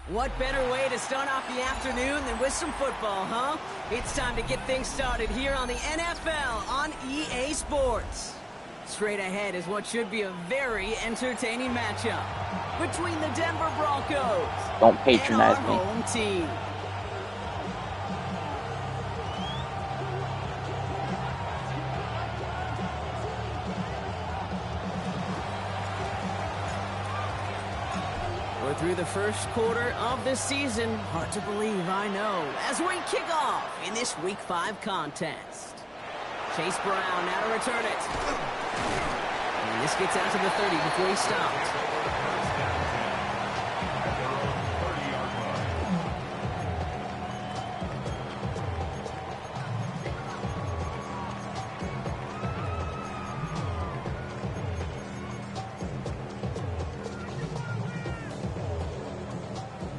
What better way to start off the afternoon than with some football, huh? It's time to get things started here on the NFL on EA Sports. Straight ahead is what should be a very entertaining matchup between the Denver Broncos Don't patronize and our home team. We're through the first quarter of the season. Hard to believe, I know, as we kick off in this Week 5 contest. Chase Brown now to return it. And this gets out to the 30 before he stops.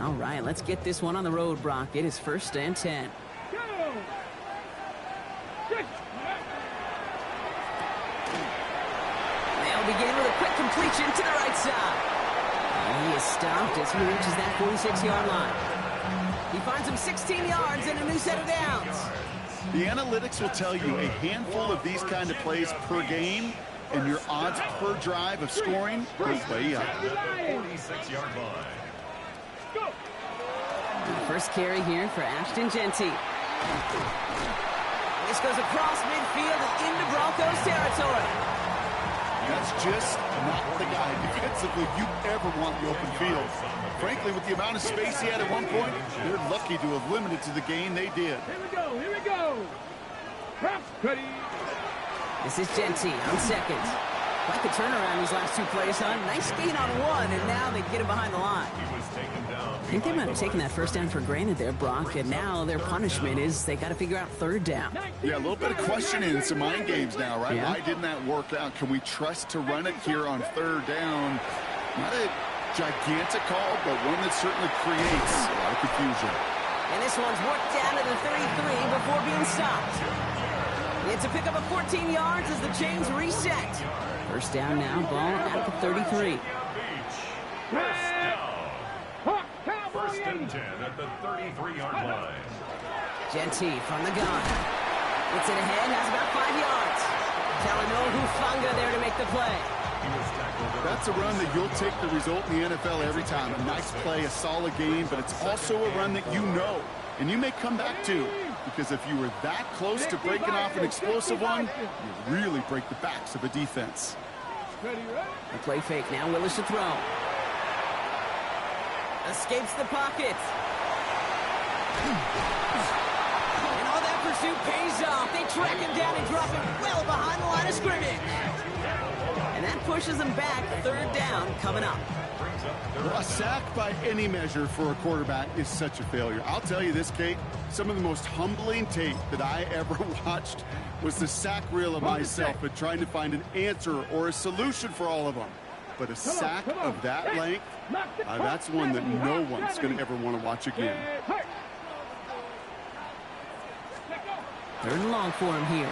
All right, let's get this one on the road, Brock. It is 1st and 10. They'll begin with a quick completion to the right side. And he is stopped as he reaches that 46-yard line. He finds him 16 yards and a new set of downs. The analytics will tell you a handful of these kind of plays per game, and your odds per drive of scoring goes way up. 46-yard line. First carry here for Ashton Jeanty. This goes across midfield and into Broncos territory. That's just not the guy defensively you ever want in the open field. Frankly, with the amount of space he had at one point, they're lucky to have limited to the gain they did. Here we go. Ready. This is Jeanty on second. Like the turnaround these last two plays, huh? Nice gain on one, and now they get him behind the line. I think they might have taken that first down for granted there, Brock, and now their punishment is they got to figure out 3rd down. Yeah, a little bit of questioning and some mind games now, right? Yeah. Why didn't that work out? Can we trust to run it here on 3rd down? Not a gigantic call, but one that certainly creates a lot of confusion. And this one's worked down to the 33 before being stopped. It's a pickup of 14 yards as the chains reset. First down now, ball at the 33. First and 10 at the 33-yard line. Jeanty from the gun. Gets it ahead, has about 5 yards. Talanoa Hufanga there to make the play. That's a run that you'll take the result in the NFL every time. A nice play, a solid game, but it's also a run that you know, and you may come back to, because if you were that close to breaking off an explosive one, you really break the backs of a defense. The play fake now, Willis to throw. Escapes the pocket. And all that pursuit pays off. They track him down and drop him well behind the line of scrimmage. And that pushes them back. 3rd down coming up. A sack by any measure for a quarterback is such a failure. I'll tell you this, Kate, some of the most humbling tape that I ever watched was the sack reel of myself and trying to find an answer or a solution for all of them. But a sack of that length, that's one that no one's going to ever want to watch again. 3rd and long for him here.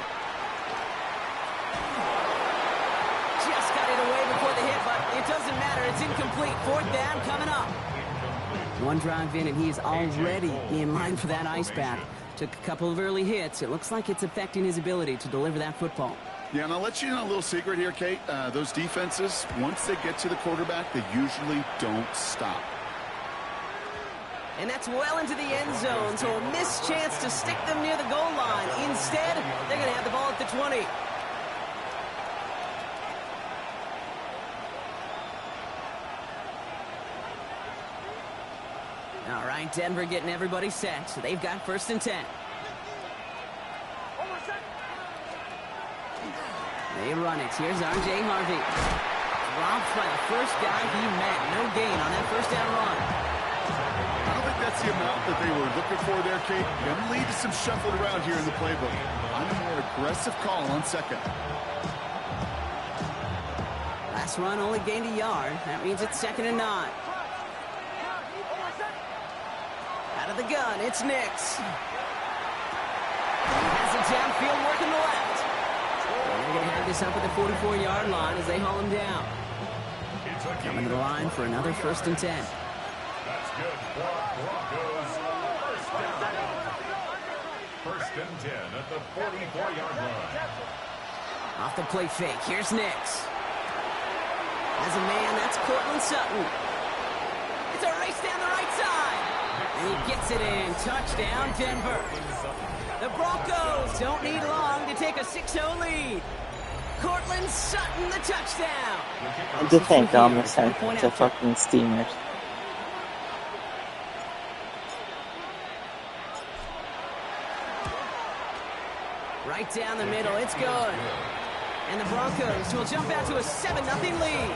Just got it away before the hit, but it doesn't matter. It's incomplete. 4th down coming up. One drive in, and he is already in line for that ice bath. Took a couple of early hits. It looks like it's affecting his ability to deliver that football. Yeah, and I'll let you know a little secret here, Kate. Those defenses, once they get to the quarterback, they usually don't stop. And that's well into the end zone, so a missed chance to stick them near the goal line. Instead, they're going to have the ball at the 20. All right, Denver getting everybody set. So they've got 1st and 10. They run it. Here's R.J. Harvey. Dropped by the first guy he met. No gain on that 1st down run. I don't think that's the amount that they were looking for there, Kate. Going to lead to some shuffling around here in the playbook. I'm a more aggressive call on 2nd. Last run only gained a yard. That means it's 2nd and 9. Out of the gun, it's Nix. Has it downfield, working the left. They're going to have this up at the 44-yard line as they haul him down. Coming to the line for another 1st and 10. Good block, Broncos. First down. First and 10 at the 44-yard line. Off the play fake, here's Nix. As a man, that's Cortland Sutton. It's a race down the right side. And he gets it in. Touchdown, Denver. The Broncos don't need long to take a 6-0 lead. Cortland Sutton, the touchdown. I do think I almost sent them to fucking Steamers. Right down the middle, it's good. And the Broncos will jump out to a 7-0 lead.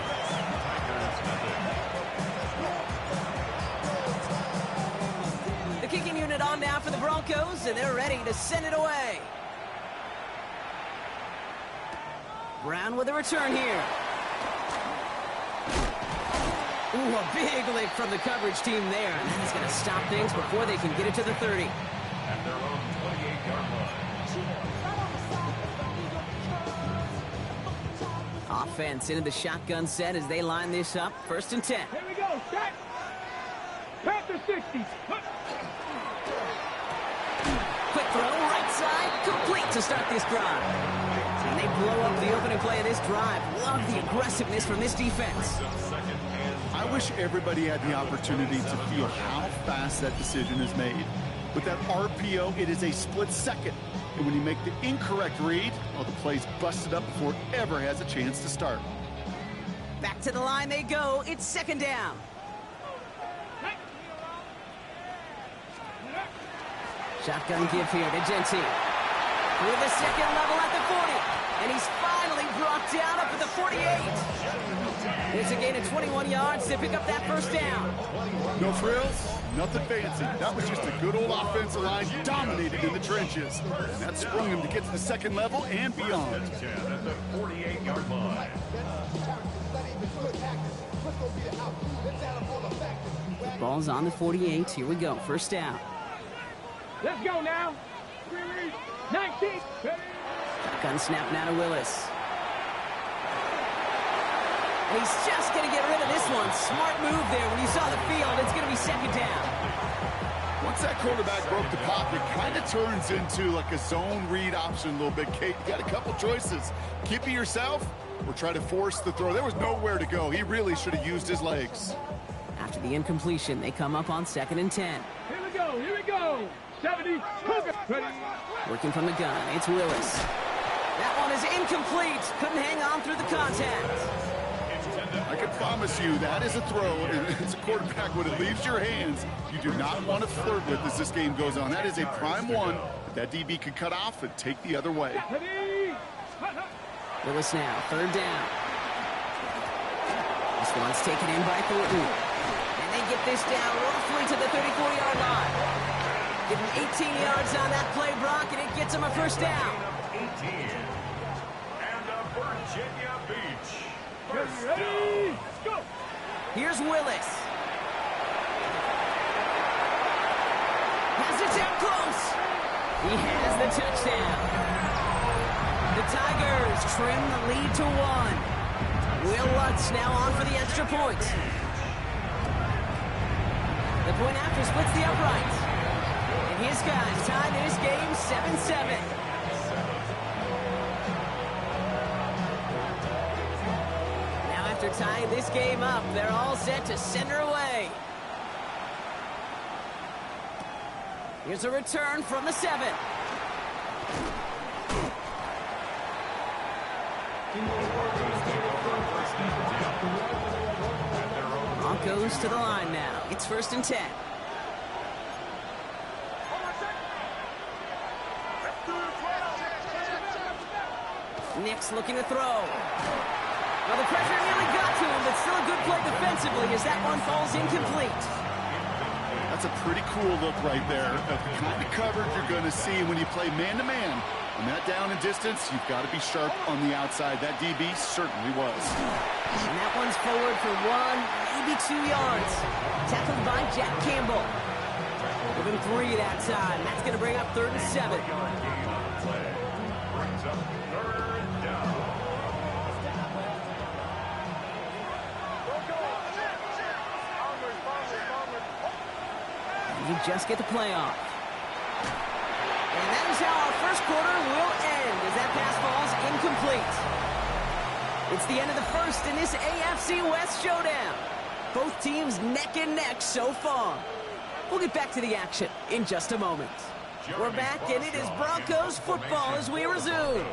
The kicking unit on now for the Broncos, and they're ready to send it away. Brown with a return here. Ooh, a big lick from the coverage team there. And that is going to stop things before they can get it to the 30. At their own 28-yard line. Offense into the shotgun set as they line this up. First and 10. Here we go. Set. Panther 60. Quick throw, right side, complete to start this drive. And they blow up the opening play of this drive. Love the aggressiveness from this defense. I wish everybody had the opportunity to feel how fast that decision is made. With that RPO, it is a split second. And when you make the incorrect read, well, the play's busted up before it ever has a chance to start. Back to the line they go. It's second down. Shotgun give here to Genty. With the second level at the 40. And he's finally brought down up at the 48. It's a gain of 21 yards to pick up that first down. No frills, nothing fancy. That was just a good old offensive line dominated in the trenches. And that sprung him to get to the second level and beyond. At the 48-yard line. Ball's on the 48. Here we go. First down. Let's go now. 19. Shotgun snap now to Willis. And he's just going to get rid of this one. Smart move there. When you saw the field, it's going to be second down. Once that quarterback broke the pocket, kind of turns into like a zone read option a little bit. Kate, you got a couple choices. Keep it yourself or try to force the throw. There was nowhere to go. He really should have used his legs. After the incompletion, they come up on second and 10. Here we go. Here we go. 70. Ready. Working from the gun, it's Willis. That one is incomplete. Couldn't hang on through the contact. I can promise you that is a throw, and as a quarterback, when it leaves your hands, you do not want to flirt with as this game goes on. That is a prime one that DB could cut off and take the other way. Willis now, third down. This one's taken in by Thornton. And they get this down roughly to the 34-yard line. Give him 18 yards on that play, Brock, and it gets him a first down. 18. And a Virginia Beach. First Ready. down. Let's go. Here's Willis. Has it down close. He has the touchdown. The Tigers trim the lead to 1. Will Lutz now on for the extra point. The point after splits the uprights. And his guys tie this game 7-7. Now after tying this game up, they're all set to send her away. Here's a return from the 7. Broncos to the line now. It's first and 10. Nix looking to throw. Well, the pressure nearly got to him, but still a good play defensively as that one falls incomplete. That's a pretty cool look right there. The kind of coverage you're going to see when you play man-to-man. On that down and distance, you've got to be sharp on the outside. That DB certainly was. And that one's forward for 1, maybe 2 yards. Tackled by Jack Campbell. Give him 3 that time. That's going to bring up third and 7. Brings up third down. just get the play off. And that is how our first quarter will end as that pass falls incomplete. It's the end of the first in this AFC West showdown. Both teams neck and neck so far. We'll get back to the action in just a moment. We're back, and it is Broncos football as we resume.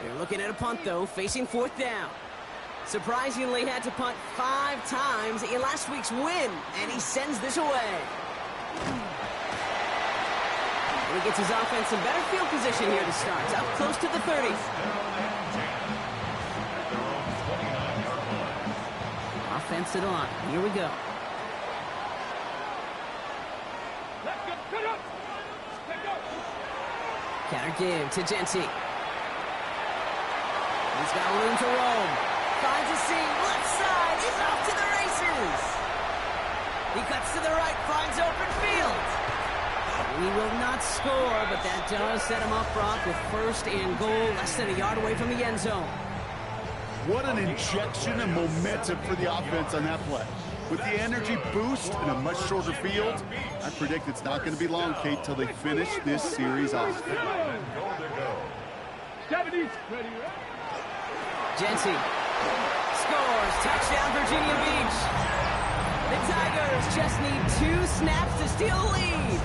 They're looking at a punt, though, facing fourth down. Surprisingly had to punt 5 times in last week's win, and he sends this away. And he gets his offense in better field position here to start. Up close to the 30. Offensive line. Here we go. Counter give to Jency. He's got room to roam. Finds a seam. Left side. He's off to the races. He cuts to the right. Finds open field. He will not score, but that does set him up, Brock, with first and goal, less than a yard away from the end zone. What an injection of momentum for the offense on that play. With the energy boost and a much shorter field, I predict it's not going to be long, Kate, till they finish this series off. Jency scores. Touchdown, Virginia Beach. The Tigers just need 2 snaps to steal the lead.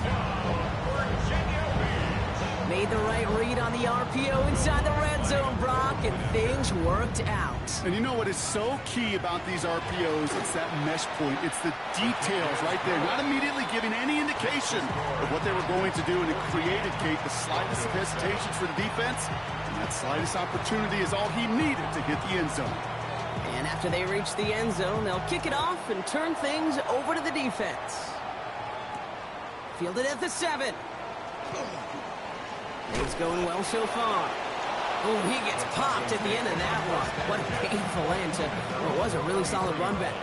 Made the right read on the RPO inside the red zone, Brock, and things worked out. And you know what is so key about these RPOs? It's that mesh point. It's the details right there. Not immediately giving any indication of what they were going to do, and it created, Kate, the slightest of hesitations for the defense. And that slightest opportunity is all he needed to hit the end zone. And after they reach the end zone, they'll kick it off and turn things over to the defense. Fielded at the 7. Things going well so far. Oh, he gets popped at the end of that one. What a painful end to what was a really solid run back.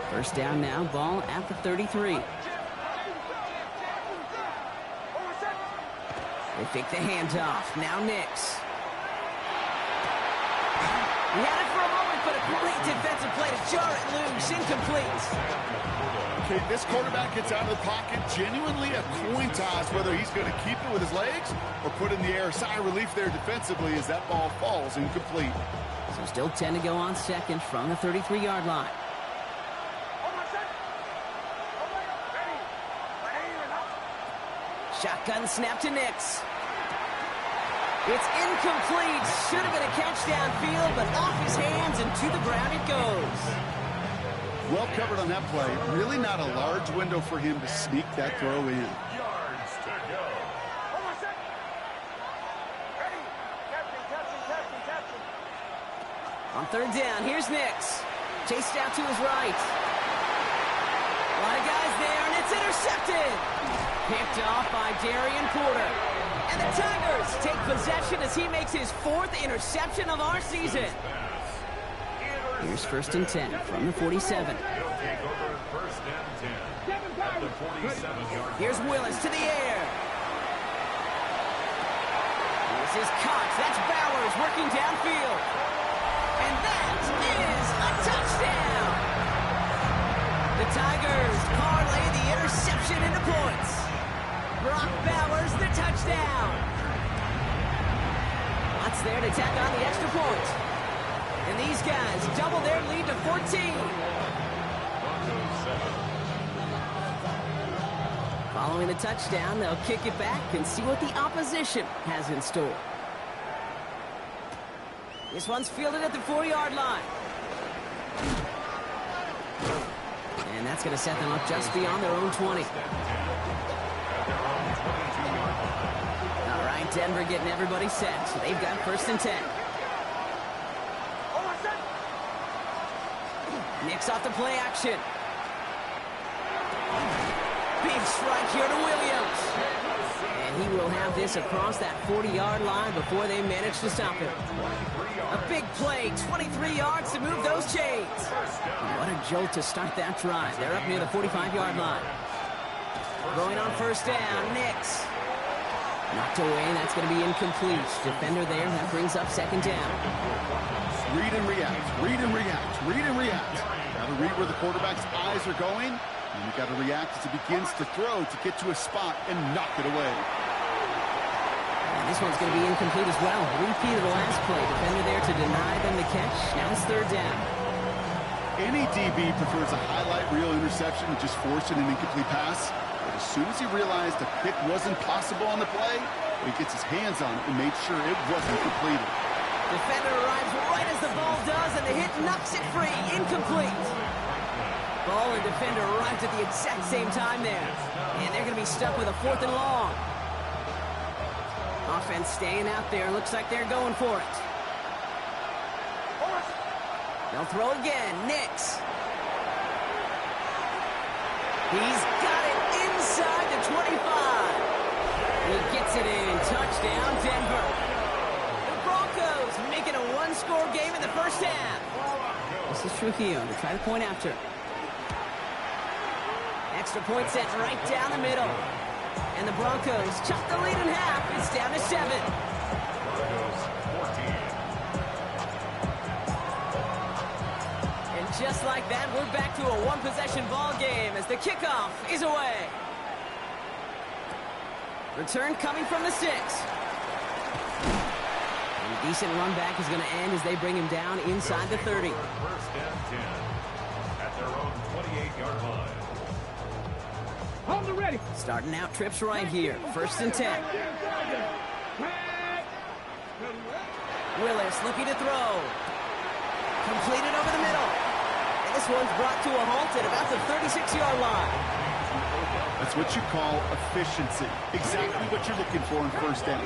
First down now, ball at the 33. They fake the handoff. Now Nix. He had it for a moment, but a great defensive play to jar it loose. Incomplete. Okay, this quarterback gets out of the pocket, genuinely a coin toss whether he's going to keep it with his legs or put in the air. Sigh of relief there defensively as that ball falls incomplete. So still 10 to go on second from the 33-yard line. Shotgun snap to Nix. It's incomplete. Should have been a catch downfield, but off his hands and to the ground it goes. Well covered on that play. Really not a large window for him to sneak that throw in. Yards to go. On third down, here's Nix. Chased out to his right. A lot of guys there, and it's intercepted. Picked off by Darian Porter. And the Tigers take possession as he makes his 4th interception of our season. Here's first and 10 from the 47. Here's Willis to the air. This is Cox. That's Bowers working downfield. And that is a touchdown. The Tigers parlay the interception into points. Brock Bowers, the touchdown. Watts there to tack on the extra point. And these guys double their lead to 14. Following the touchdown, they'll kick it back and see what the opposition has in store. This one's fielded at the 4-yard line. And that's going to set them up just beyond their own 20. All right, Denver getting everybody set. So they've got first and 10. Nix off the play action. Big strike here to Williams. And he will have this across that 40-yard line before they manage to stop him. A big play, 23 yards to move those chains. What a jolt to start that drive. They're up near the 45-yard line. Going on first down, Nix. Knocked away, that's going to be incomplete. Defender there, that brings up second down. Read and react, read and react, read and react. Got to read where the quarterback's eyes are going And you got to react as he begins to throw to get to a spot and knock it away. And this one's going to be incomplete as well. Repeat of the last play. Defender there to deny them the catch. Now it's third down. Any DB prefers a highlight reel interception to just forcing an incomplete pass. But as soon as he realized a pick wasn't possible on the play, he gets his hands on it and made sure it wasn't completed. Defender arrives right as the ball does, and the hit knocks it free. Incomplete. Ball and defender arrived at the exact same time there. And they're going to be stuck with a 4th and long. Offense staying out there. Looks like they're going for it. They'll throw again. Nix. He's got it inside the 25. He gets it in. Touchdown, Denver. The Broncos making a one-score game in the first half. This is Trujillo to try to point after. Extra point set right down the middle. And the Broncos chop the lead in half. It's down to 7. And just like that, we're back to a one-possession ball game as the kickoff is away. Return coming from the 6. And a decent run back is going to end as they bring him down inside the 30. First and 10 at their own 28-yard line. Hold it ready. Starting out trips right here. First and 10. Willis looking to throw. Completed over the middle. And this one's brought to a halt at about the 36-yard line. That's what you call efficiency. Exactly what you're looking for in first down.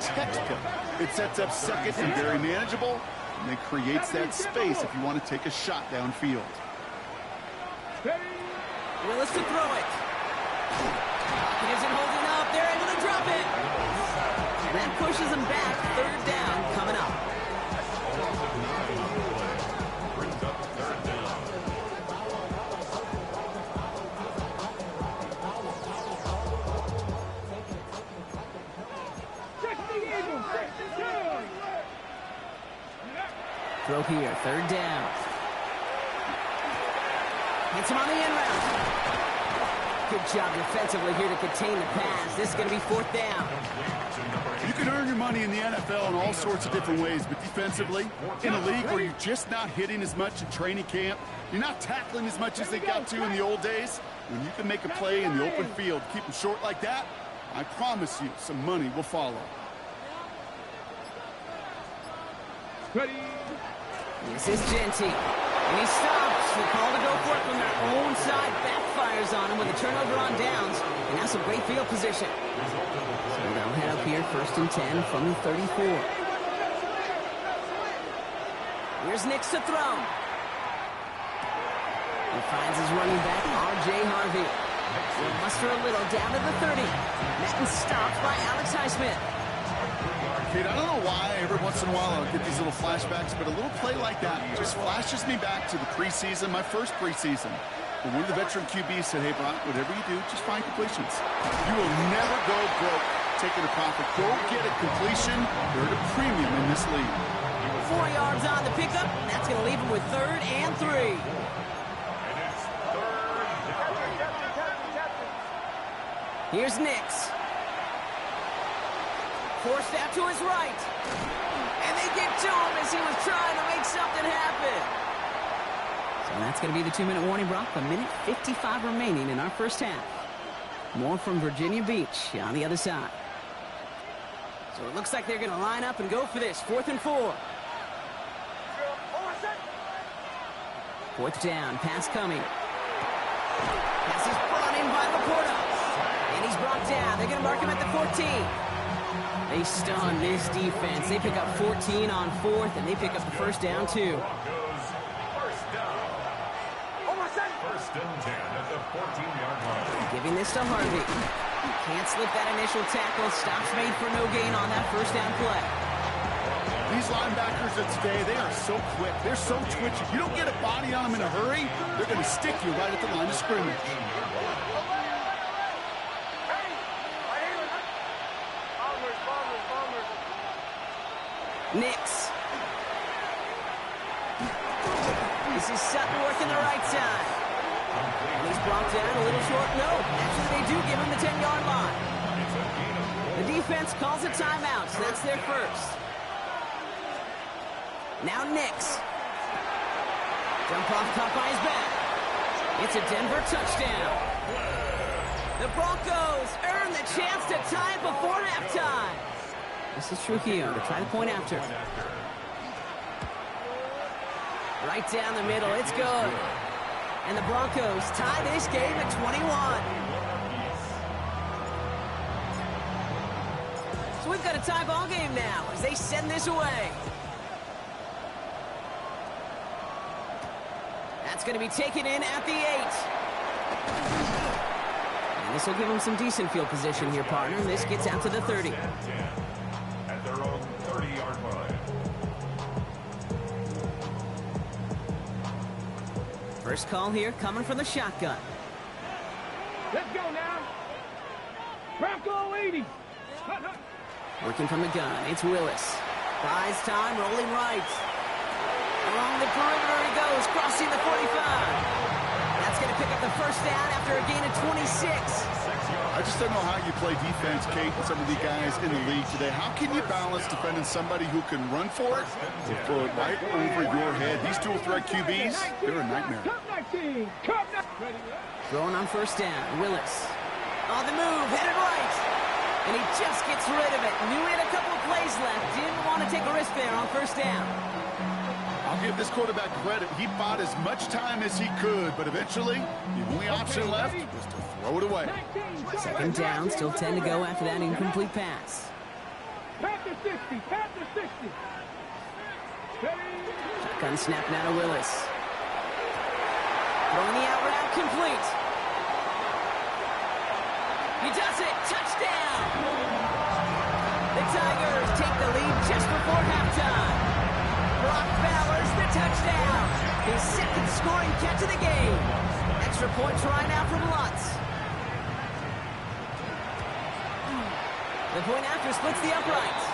Textbook. It sets up second and very manageable, and it creates that space if you want to take a shot downfield. Willis to throw it. He isn't holding up. They're able to drop it. That pushes him back. Third down coming up. Brings up third down. Throw here. Third down. Hits him on the end route. Good job defensively here to contain the pass. This is going to be 4th down. You can earn your money in the NFL in all sorts of different ways, but defensively, in a league where you're just not hitting as much in training camp, you're not tackling as much as they got to in the old days, when you can make a play in the open field, keep them short like that, I promise you some money will follow. Ready. This is Genty. And he stops. The call to go for it from their own side backfires on him with a turnover on downs. And now some great field position. So they'll head up here, first and 10 from the 34. Here's Nix to throw. He finds his running back, R.J. Harvey. He'll muster a little down to the 30. Met and stopped by Alex Highsmith. Kid, I don't know why every once in a while I'll get these little flashbacks, but a little play like that just flashes me back to the preseason, my first preseason. When one of the veteran QBs said, hey, Brock, whatever you do, just find completions. You will never go broke taking a profit. Go get a completion. They're at a premium in this league. 4 yards on the pickup. That's going to leave him with 3rd and 3. Here's Nix. Forced out to his right. And they get to him as he was trying to make something happen. So that's going to be the 2-minute warning, Brock. 1:55 remaining in our first half. More from Virginia Beach on the other side. So it looks like they're going to line up and go for this. 4th and 4. 4th down. Pass coming. Pass is brought in by Laporta. And he's brought down. They're going to mark him at the 14. They stun this defense. They pick up 14 on 4th, and they pick up the first down, too. First down. First and 10 at the 14-yard line. Giving this to Harvey. Can't slip that initial tackle. Stops made for no gain on that first down play. These linebackers of today, they are so quick. They're so twitchy. You don't get a body on them in a hurry, they're going to stick you right at the line of scrimmage. Nix. This is Sutton working the right side. And he's brought down a little short. No, actually they do give him the 10-yard line. The defense calls a timeout, so that's their first. Now Nix. Jump off caught by his back. It's a Denver touchdown. The Broncos earn the chance to tie it before halftime. This is Trujillo to try the point after. Right down the middle, it's good. And the Broncos tie this game at 21. So we've got a tie ball game now as they send this away. That's going to be taken in at the 8. And this will give them some decent field position here, partner. This gets out to the 30. At their own 30-yard line. First call here coming from the shotgun. Let's go now. Bronco 80. Working from the gun, it's Willis. Buys time, rolling right. Along the perimeter he goes, crossing the 45. That's going to pick up the first down after a gain of 26. I just don't know how you play defense, Kate, and some of the guys in the league today. How can you balance defending somebody who can run for it or throw it right over your head? These dual threat QBs, they're a nightmare. Throwing on first down, Willis. On the move, headed right. And he just gets rid of it. Knew he had a couple of plays left. Didn't want to take a risk there on first down. I'll give this quarterback credit. He bought as much time as he could, but eventually, the only option left was to throw it away. Second down, still 10 to go after that incomplete pass. Panther 60, Panther 60. Shotgun snap now to Willis. Throwing the out route complete. He does it! Touchdown! The Tigers take the lead just before halftime. Brock Bowers the touchdown. His second scoring catch of the game. Extra point try now from Lutz. The point after splits the uprights.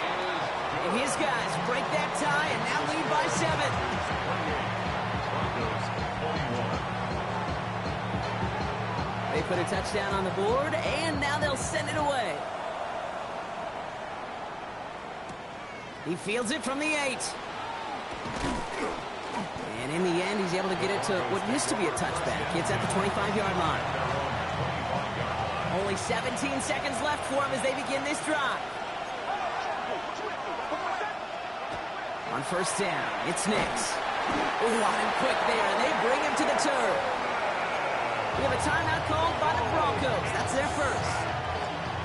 And his guys break that tie and now lead by 7. They put a touchdown on the board, and now they'll send it away. He fields it from the 8. And in the end, he's able to get it to what used to be a touchback. It's at the 25-yard line. Only 17 seconds left for him as they begin this drive. On first down, it's Nix. Ooh, on him quick there, and they bring him to the turf. We have a timeout called by the Broncos. That's their first.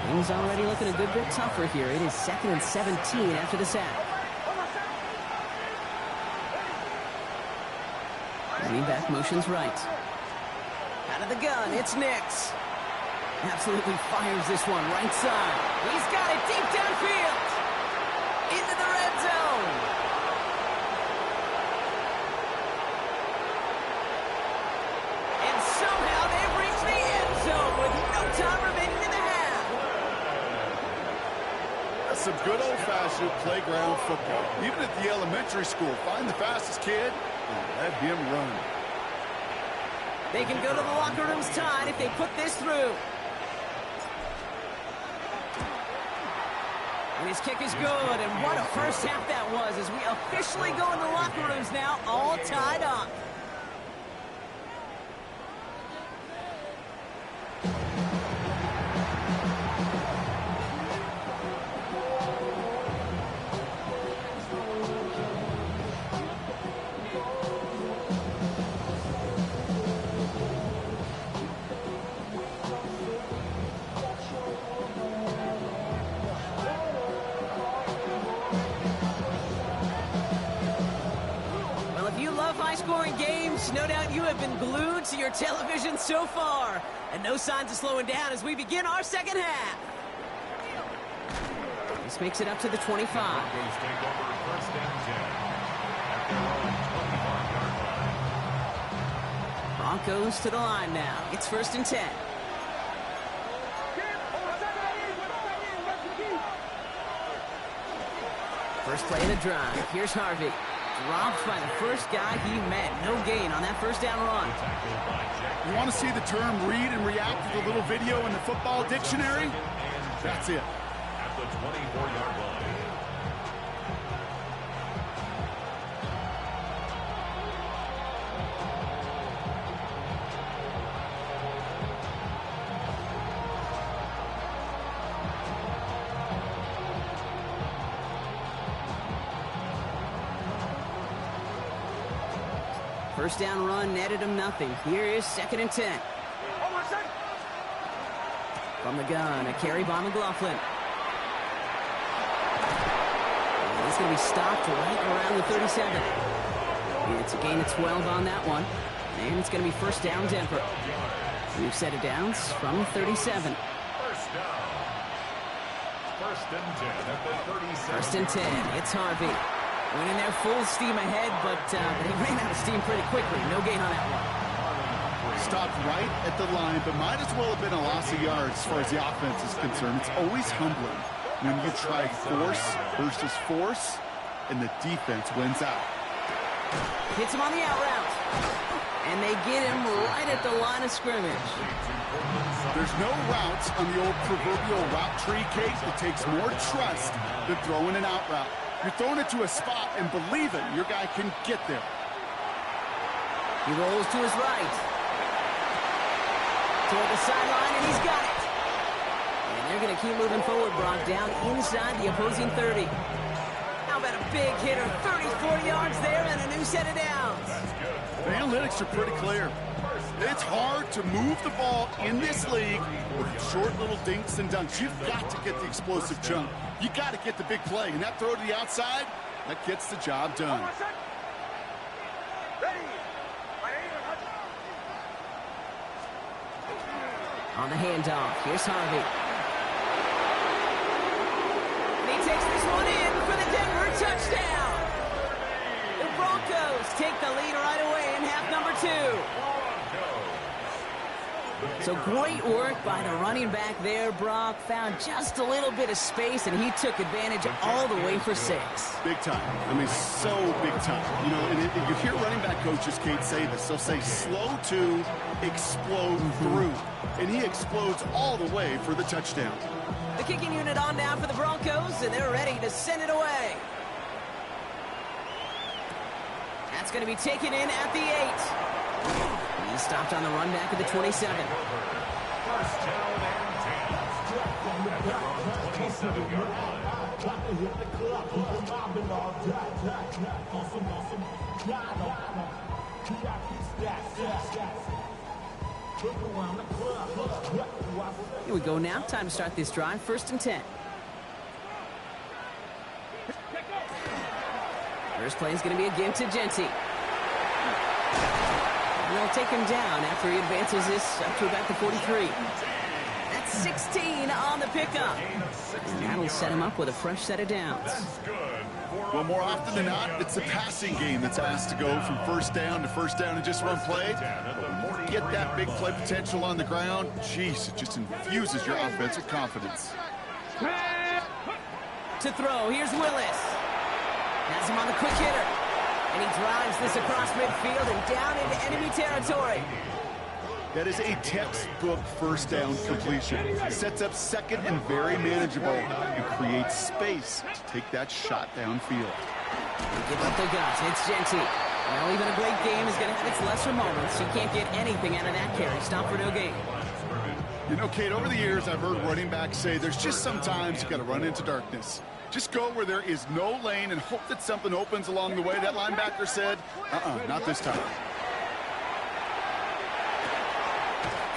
Things already looking a good bit tougher here. It is 2nd and 17 after the sack. Running back motions right. Out of the gun, it's Nix. Absolutely fires this one right side. He's got it deep downfield. Into the red zone. And somehow they've reached the end zone with no time remaining in the half. That's some good old-fashioned playground football. Even at the elementary school, find the fastest kid and let him run. They can go to the locker rooms tied if they put this through. And his kick is good, and what a first half that was as we officially go into the locker rooms now, all tied up. High-scoring games, no doubt you have been glued to your television so far. And no signs of slowing down as we begin our second half. This makes it up to the 25. Broncos take over first and 10 at their own 25-yard line. Broncos to the line now. It's 1st and 10. First play of the drive. Here's Harvey. Dropped by the first guy he met. No gain on that first down run. You want to see the term read and react with a little video in the football dictionary? That's it. At the 24-yard line. First down run netted him nothing. Here is 2nd and 10. From the gun, a carry by McLaughlin. And he's going to be stopped right around the 37. It's a gain of 12 on that one. And it's going to be first down Denver. We've set it downs from the 37. First down. First and 10 at the 37. First and 10. It's Harvey. Went in there full steam ahead, but he ran out of steam pretty quickly. No gain on that one. Stopped right at the line, but might as well have been a loss of yards as far as the offense is concerned. It's always humbling when you try force versus force, and the defense wins out. Hits him on the out route. And they get him right at the line of scrimmage. There's no routes on the old proverbial route tree, Kate. It takes more trust than throwing an out route. You're throwing it to a spot and believe it, your guy can get there. He rolls to his right. Toward the sideline, and he's got it. And they're going to keep moving forward, Brock, down inside the opposing 30. How about a big hitter? 30, 40 yards there and a new set of downs. The analytics are pretty clear. It's hard to move the ball in this league with short little dinks and dunks. You've got to get the explosive chunk. You got to get the big play. And that throw to the outside, that gets the job done. On the handoff, here's Harvey. And he takes this one in for the Denver touchdown. The Broncos take the lead right away in half number 2. So great work by the running back there, Brock. Found just a little bit of space, and he took advantage all the way for 6. Big time. I mean, so big time. You know, and you hear running back coaches, Kate, say this. They'll say slow to explode through. And he explodes all the way for the touchdown. The kicking unit on now for the Broncos, and they're ready to send it away. That's going to be taken in at the 8. He stopped on the run back at the 27. First down and 10. At their own 27-yard Here we go now. Time to start this drive. First and 10. First play is going to be again to Genty. And they'll take him down after he advances this up to about the 43. That's 16 on the pickup. And that'll set him up with a fresh set of downs. Well, more often than not, it's the passing game that's asked to go from first down in just one play. Get that big play potential on the ground. Jeez, it just infuses your offense with confidence. To throw, here's Willis. Has him on the quick hitter. And he drives this across midfield and down into enemy territory. That is a textbook first down completion. Sets up second and very manageable and creates space to take that shot downfield. Give up the guts. It's Genty. Well, even a great game is going to have its lesser moments. You can't get anything out of that carry. Stop for no gain. You know, Kate, over the years, I've heard running backs say there's just sometimes you got to run into darkness. Just go where there is no lane and hope that something opens along the way. That linebacker said, not this time.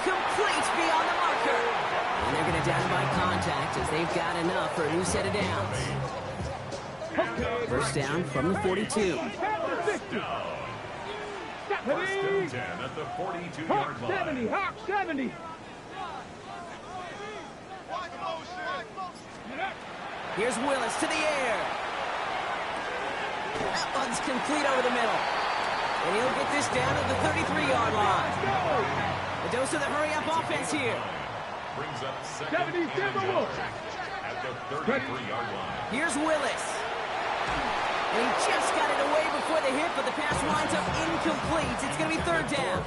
Complete beyond the marker. And they're going to down by contact as they've got enough for a new set of downs. First down from the 42. First and 10 at the 42-yard line. 70, Hawk 70. Here's Willis to the air. That one's complete over the middle. And he'll get this down to the 33-yard line. A dose of the hurry-up offense here. Brings up second and 10 at the 33-yard line. Here's Willis. And he just got it away before the hit, but the pass winds up incomplete. It's going to be third down.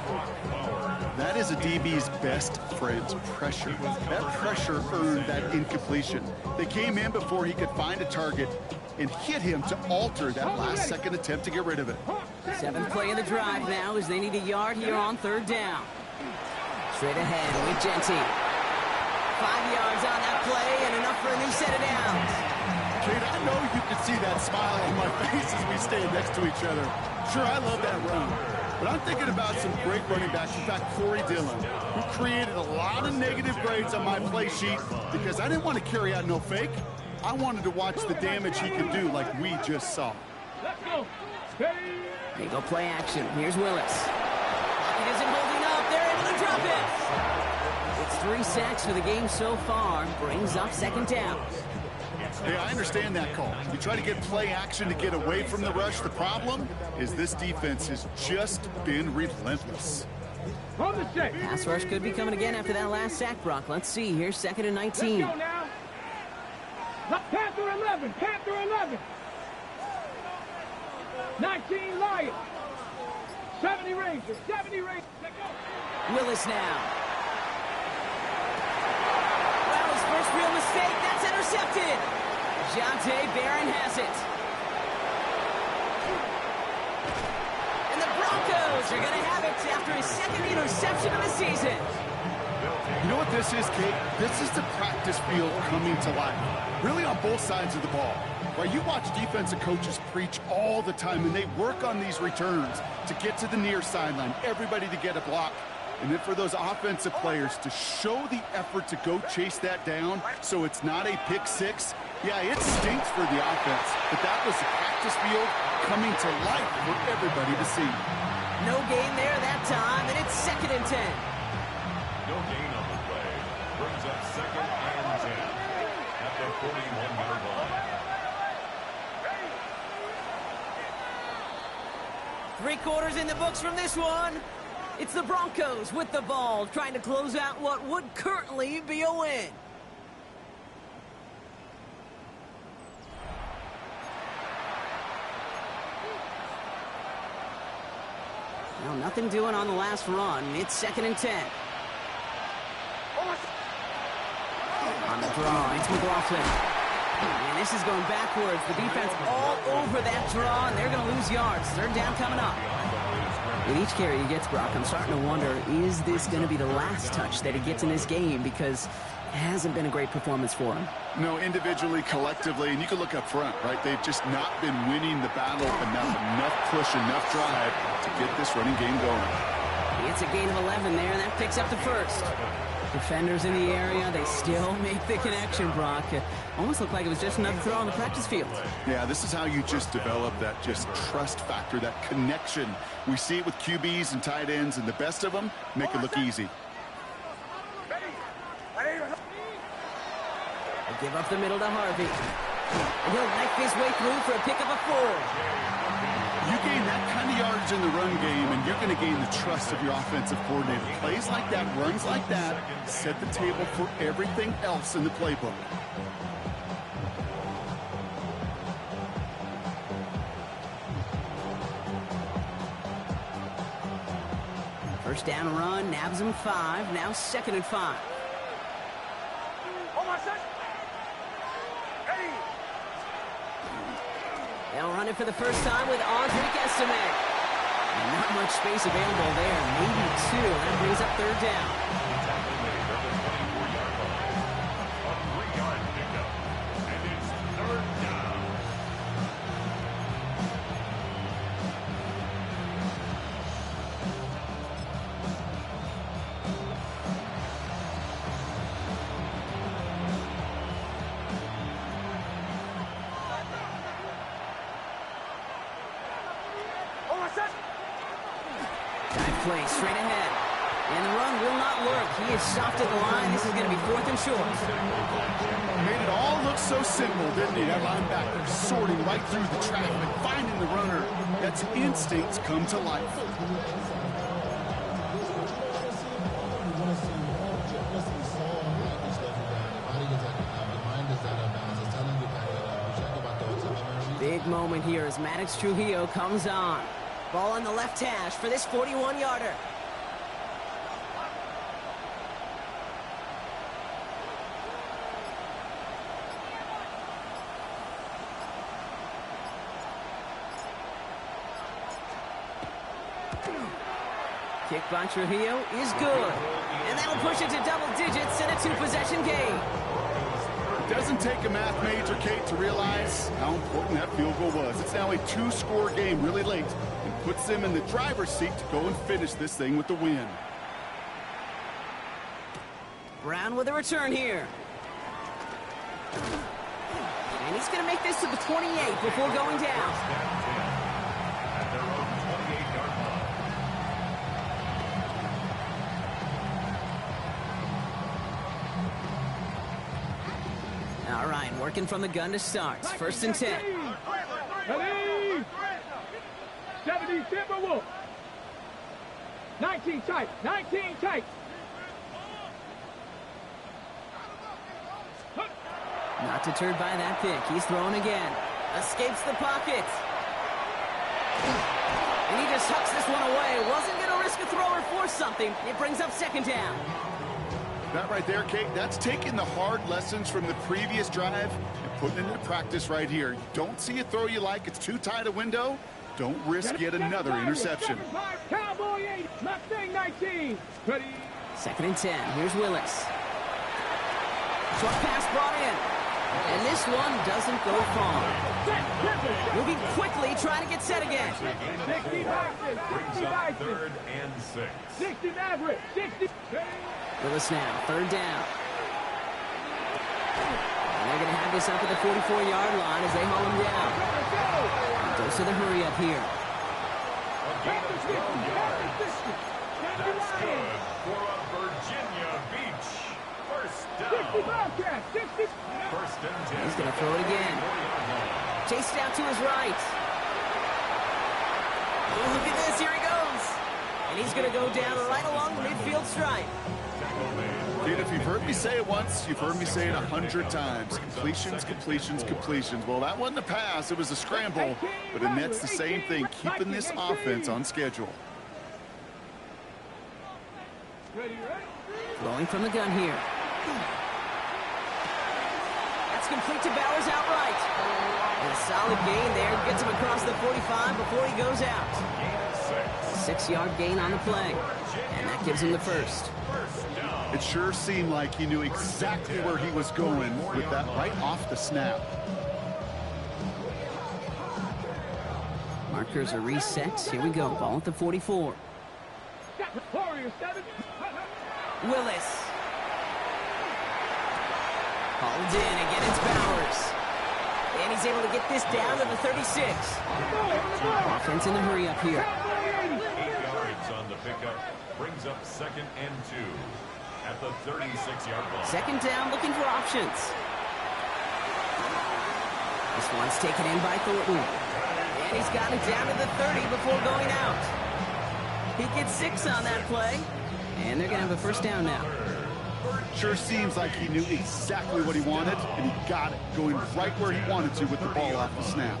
That is a DB's best friend's pressure. That pressure earned that incompletion. They came in before he could find a target and hit him to alter that last-second attempt to get rid of it. Seventh play of the drive now as they need a yard here on third down. Straight ahead with Genty. 5 yards on that play and enough for a new set of downs. Kate, I know you can see that smile on my face as we stand next to each other. Sure, I love that run. But I'm thinking about some great running backs. In fact, Corey Dillon, who created a lot of negative grades on my play sheet because I didn't want to carry out no fake. I wanted to watch the damage he could do like we just saw. Let's go. They go play action. Here's Willis. He isn't holding up. They're able to drop it. It's 3 sacks for the game so far. Brings up second down. Hey, I understand that call. You try to get play action to get away from the rush. The problem is this defense has just been relentless. On the check. Pass rush could be coming again after that last sack, Brock. Let's see here. Second and 19. Let's go now. Panther 11. Panther 11. 19 Lions. 70 Rangers. 70 Rangers. Let's go. Willis now. Well, his first real mistake. That's intercepted. Jonte Barron has it. And the Broncos are going to have it after his second interception of the season. You know what this is, Kate? This is the practice field coming to life. Really on both sides of the ball. Right, you watch defensive coaches preach all the time, and they work on these returns to get to the near sideline, everybody to get a block. And then for those offensive players to show the effort to go chase that down so it's not a pick six. Yeah, it stinks for the offense, but that was the practice field coming to life for everybody to see. No gain there that time, and it's second and 10. No gain on the play. Brings up second and 10 at the 41-yard line. 3 quarters in the books from this one. It's the Broncos with the ball, trying to close out what would currently be a win. Well, nothing doing on the last run. It's second and 10. On the draw, it's McLaughlin. And this is going backwards. The defense all over that draw, and they're going to lose yards. Third down coming up. With each carry he gets, Brock, I'm starting to wonder, is this going to be the last touch that he gets in this game? Because it hasn't been a great performance for him. No, individually, collectively, and you can look up front, right? They've just not been winning the battle enough push, enough drive to get this running game going. It's a gain of 11 there, and that picks up the first. Defenders in the area, they still make the connection, Brock. It almost looked like it was just another throw on the practice field. Yeah, this is how you just develop that just trust factor, that connection. We see it with QBs and tight ends, and the best of them make it look easy. They give up the middle to Harvey. And he'll knife his way through for a pickup of 4. You gain that kind of yardage in the run game, and you're going to gain the trust of your offensive coordinator. Plays like that, runs like that, set the table for everything else in the playbook. First down run, nabs him 5, now second and 5. They'll run it for the first time with Audric Estime. Not much space available there, maybe 2. That brings up third down. Play straight ahead. And the run will not work. He is soft at the line. This is going to be 4th and short. Made it all look so simple, didn't he? That linebacker sorting right through the traffic, finding the runner. That's instincts come to life. Big moment here as Maddox Trujillo comes on. Ball on the left hash for this 41-yarder. Kick by Trujillo is good. And that'll push it to double digits in a 2-possession game. It doesn't take a math major, Kate, to realize how important that field goal was. It's now a 2-score game really late and puts them in the driver's seat to go and finish this thing with the win. Brown with a return here. And he's going to make this to the 28 before going down. All right, working from the gun to start. First and 10. 70 Timberwolves. 19 tight. 19 tight. Not deterred by that pick. He's throwing again. Escapes the pocket. And he just hucks this one away. Wasn't going to risk a throw or force something. It brings up second down. That right there, Kate, that's taking the hard lessons from the previous drive and putting it into practice right here. You don't see a throw you like, it's too tight a window. Don't risk yet another interception. Cowboy 8, Mustang 19. Ready. Second and 10. Here's Willis. Short pass brought in. And this one doesn't go far. Moving quickly, trying to get set again. 60 Bison. 60 Bison. 3rd and 6. 60 Maverick. 60. Willis now, third down. And they're going to have this up at the 44-yard line as they haul him down. Dose of the hurry up here. That's good for a Virginia Beach. First down. First and 10. He's going to throw it again. Chased out to his right. Oh, look at this, here he goes. And he's going to go down right along the midfield stripe. Dude, if you've heard me say it once, you've heard me say it 100 times. Completions, completions, completions. Well, that wasn't a pass. It was a scramble. But and that's the same thing, keeping this offense on schedule. Throwing from the gun here. That's complete to Bowers outright. And a solid gain there. Gets him across the 45 before he goes out. 6-yard gain on the play. And that gives him the first. It sure seemed like he knew exactly where he was going with that right off the snap. Markers are reset. Here we go. Ball at the 44. Willis. Hauled in. Again, it's Bowers. And he's able to get this down to the 36. Offense in the hurry up here. 8 yards on the pickup. Brings up 2nd and 2. At the 36-yard line. Second down, looking for options. This one's taken in by Thornton. And he's got it down to the 30 before going out. He gets 6 on that play. And they're going to have a first down now. Sure seems like he knew exactly what he wanted, and he got it, going right where he wanted to with the ball off the snap.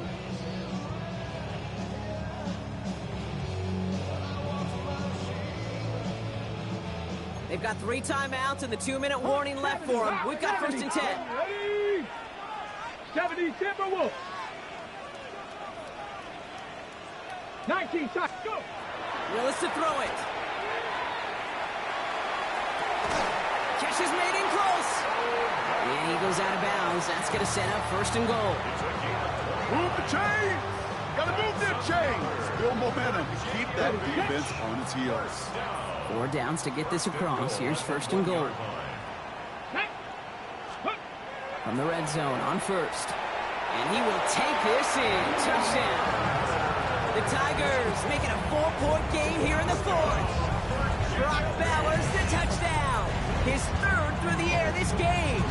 They've got 3 timeouts and the 2-minute warning left for them. We've got first and 10. 70 Timberwolves. 19 shots. Go. Willis to throw it. Catch is made in close. And he goes out of bounds. That's going to set up first and goal. Move the chain. Got to move that chain. Build momentum. Keep that defense on its heels. 4 downs to get this across. Here's first and goal. From the red zone on first. And he will take this in. Touchdown. The Tigers make it a 4-point game here in the 4th. Brock Bowers, the touchdown. His 3rd through the air this game.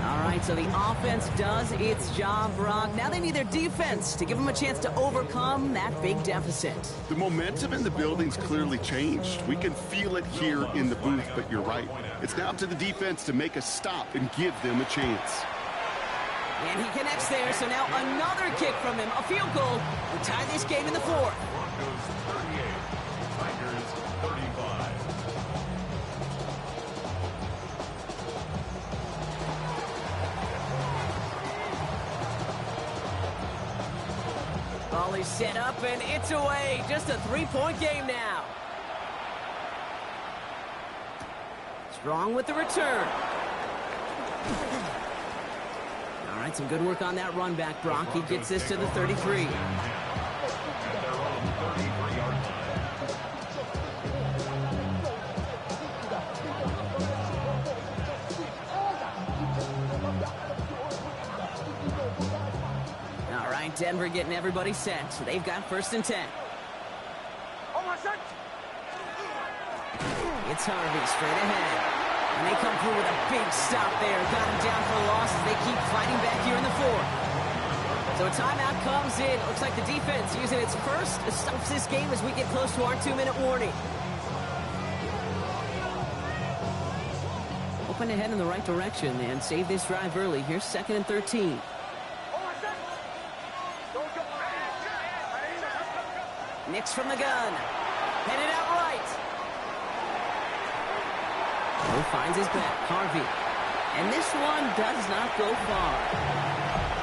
All right, so the offense does its job, Brock. Now they need their defense to give them a chance to overcome that big deficit. The momentum in the building's clearly changed. We can feel it here in the booth, but you're right. It's now up to the defense to make a stop and give them a chance. And he connects there, so now another kick from him. A field goal to tie this game in the fourth. Broncos 38, Tigers 35. Ball is set up, and it's away. Just a three-point game now. Strong with the return. All right, some good work on that run back, Brock. He gets this to the 33. All right, Denver getting everybody set. So they've got 1st and 10. It's Harvey straight ahead. And they come through with a big stop there. Got him down for a loss as they keep fighting back here in the fourth. So a timeout comes in. Looks like the defense using its first to stop this game as we get close to our 2-minute warning. Hoping to head in the right direction and save this drive early. Here's 2nd and 13. Nix from the gun. Headed out right. Who finds his back? Harvey. And this one does not go far.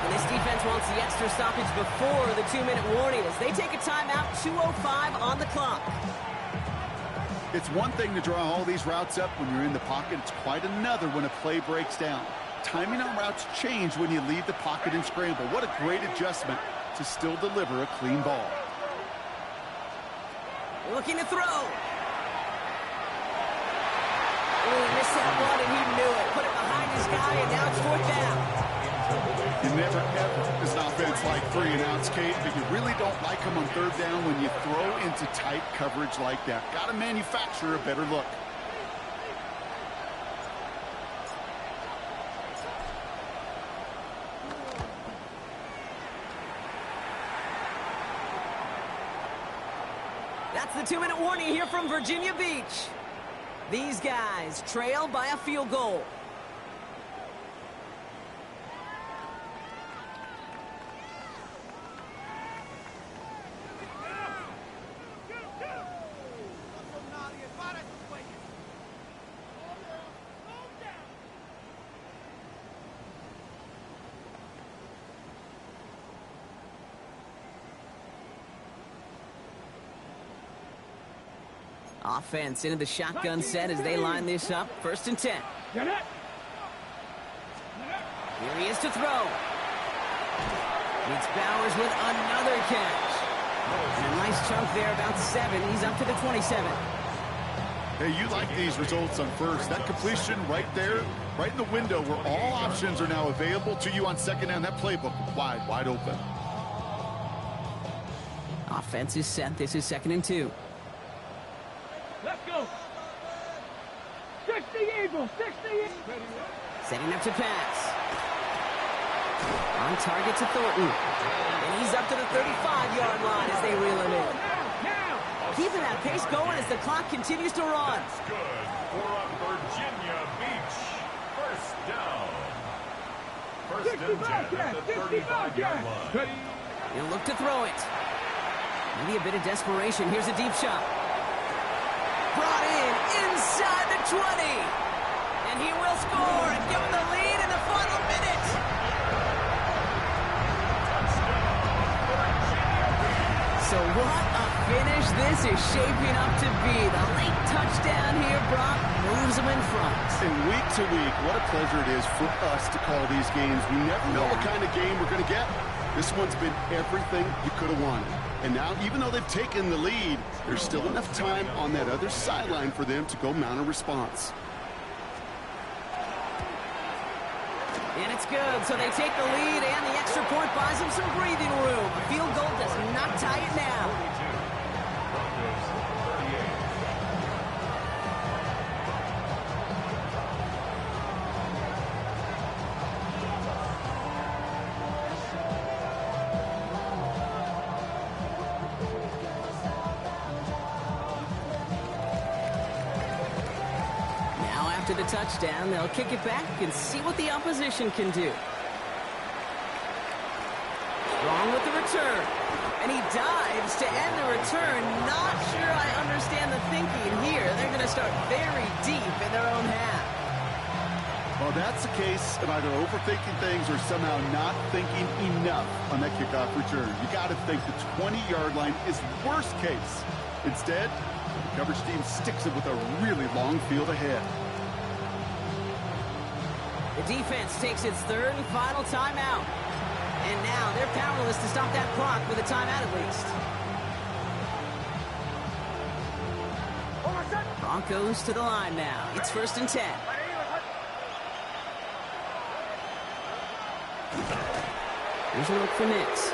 And this defense wants the extra stoppage before the 2-minute warning as they take a timeout, 2:05 on the clock. It's one thing to draw all these routes up when you're in the pocket. It's quite another when a play breaks down. Timing on routes change when you leave the pocket and scramble. What a great adjustment to still deliver a clean ball. Looking to throw. Oh, he missed that one, and he knew it. Put it behind his guy, and now it's 4th down. You never, ever, as an offense, like 3 and outs, Kate, but you really don't like them on 3rd down when you throw into tight coverage like that. Got to manufacture a better look. That's the 2-minute warning here from Virginia Beach. These guys trail by a field goal. Offense into the shotgun set as they line this up. 1st and 10. Here he is to throw. Meets Bowers with another catch. And a nice chunk there, about 7. He's up to the 27. Hey, you like these results on 1st. That completion right there, right in the window where all options are now available to you on 2nd down. That playbook wide open. Offense is set. This is 2nd and 2. Let's go. 60 Eagles, 60 Eagles. Setting up to pass. On target to Thornton. And he's up to the 35-yard line as they reel him in. Keeping that pace going as the clock continues to run. That's good for a Virginia Beach 1st down. 1st and 10 at the 35-yard line. He'll look to throw it. Maybe a bit of desperation. Here's a deep shot. Brought in inside the 20. And he will score and give him the lead in the final minute. So what a finish this is shaping up to be. The late touchdown here, Brock, moves them in front. And week to week, what a pleasure it is for us to call these games. We never know what kind of game we're going to get. This one's been everything you could have wanted. And now, even though they've taken the lead, there's still enough time on that other sideline for them to go mount a response. And it's good. So they take the lead, and the extra point buys them some breathing room. A field goal does not tie it now. Broncos 38. After the touchdown, they'll kick it back and see what the opposition can do. Strong with the return. And he dives to end the return. Not sure I understand the thinking here. They're going to start very deep in their own half. Well, that's the case of either overthinking things or somehow not thinking enough on that kickoff return. You got to think the 20-yard line is worst case. Instead, the coverage team sticks it with a really long field ahead. The defense takes its third and final timeout. And now they're powerless to stop that clock with a timeout at least. Broncos to the line now. It's 1st and 10. Here's a look for Nix.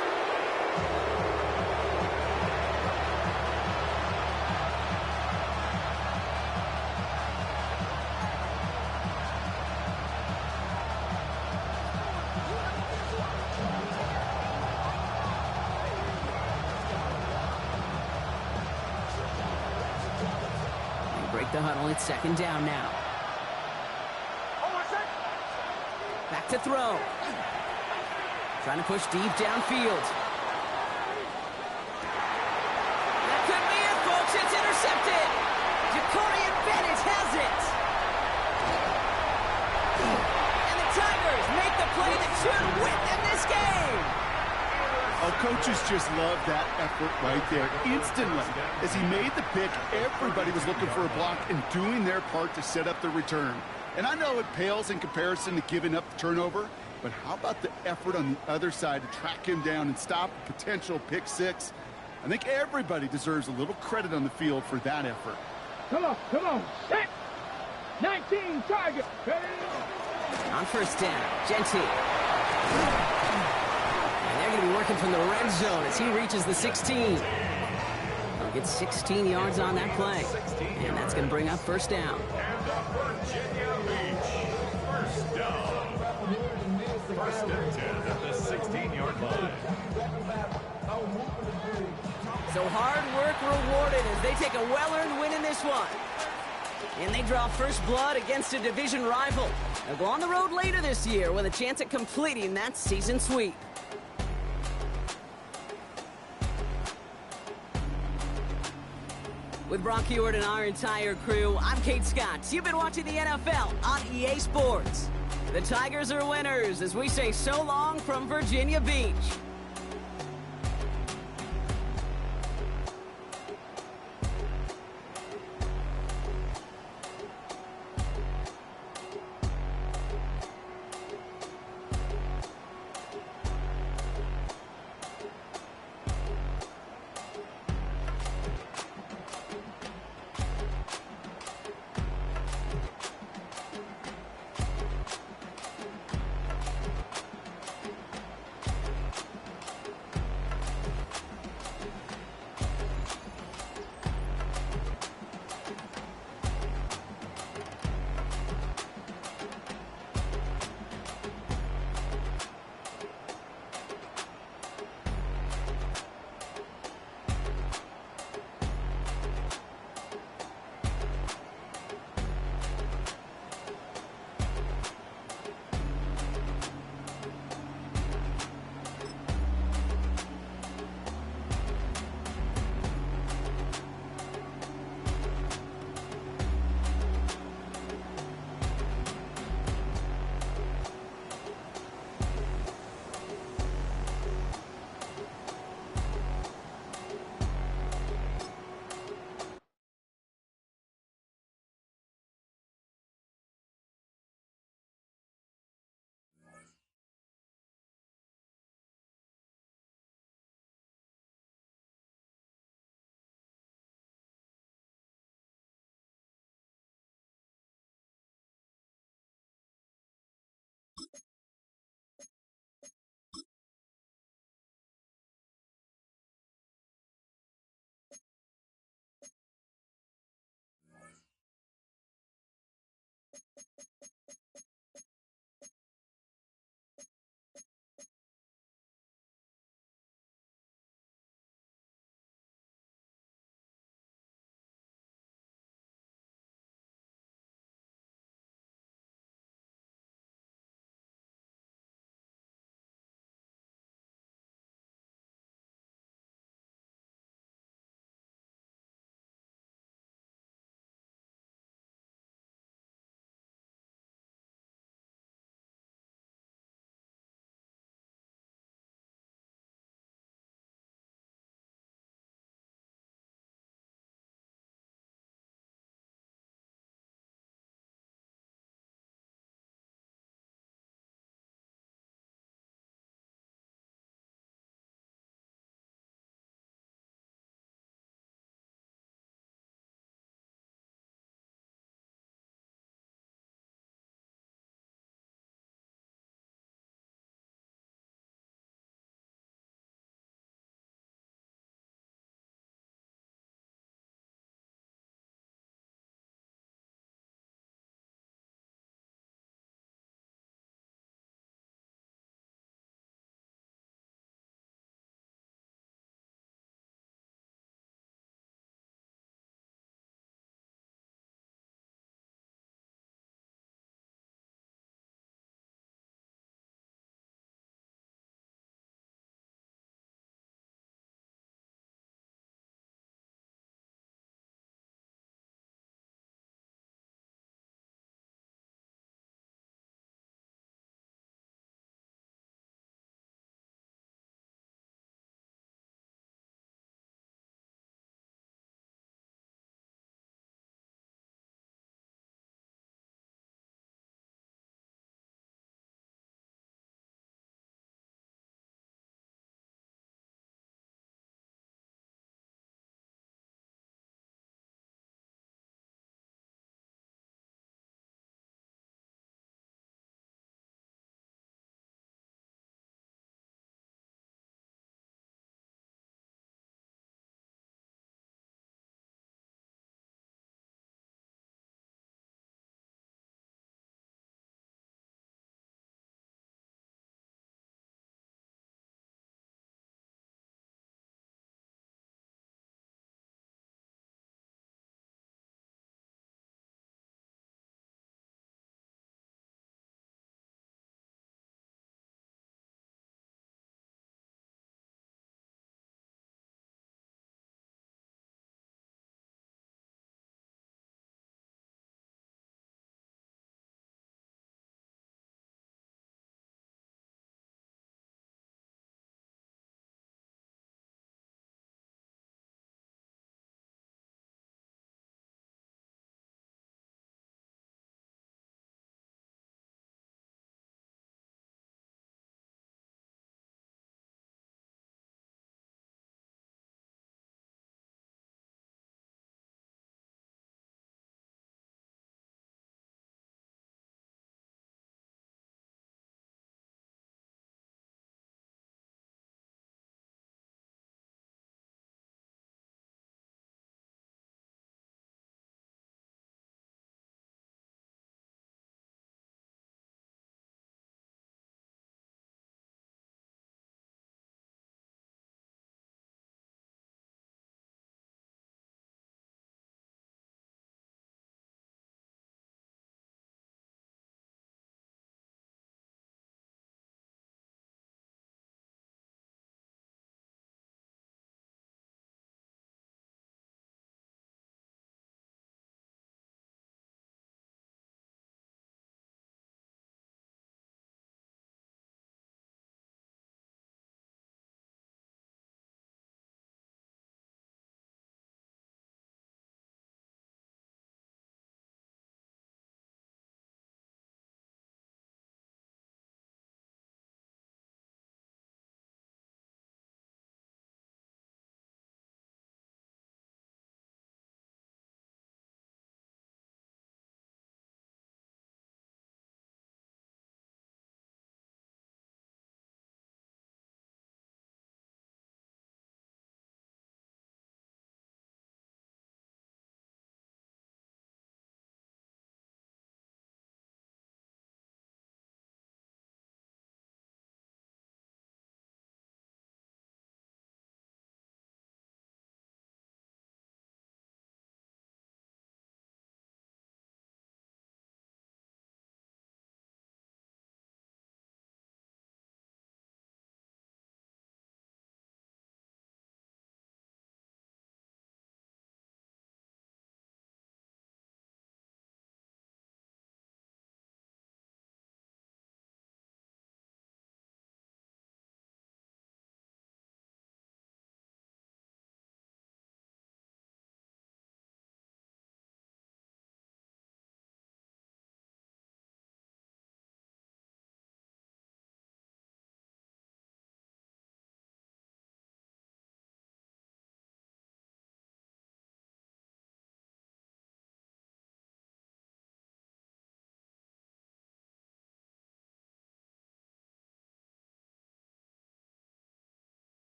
Break the huddle. It's 2nd down now. Back to throw. Trying to push deep downfield. That could be it, folks. It's intercepted. Jacorian Bennett has it. And the Tigers make the play that should win them this game. Our coaches just love that effort right there. Instantly, as he made the pick, everybody was looking for a block and doing their part to set up the return. And I know it pales in comparison to giving up the turnover, but how about the effort on the other side to track him down and stop a potential pick six? I think everybody deserves a little credit on the field for that effort. Come on, set. 19, Tigers. On 1st down, Gentile. And they're going to be working from the red zone as he reaches the 16. He'll get 16 yards on that play. And that's going to bring up 1st down. And up Virginia Beach. 1st down. 1st and 10 at the 16-yard line. So hard work rewarded as they take a well-earned win in this one. And they draw first blood against a division rival. They'll go on the road later this year with a chance at completing that season sweep. With Brock Ewart and our entire crew, I'm Kate Scott. You've been watching the NFL on EA Sports. The Tigers are winners as we say so long from Virginia Beach.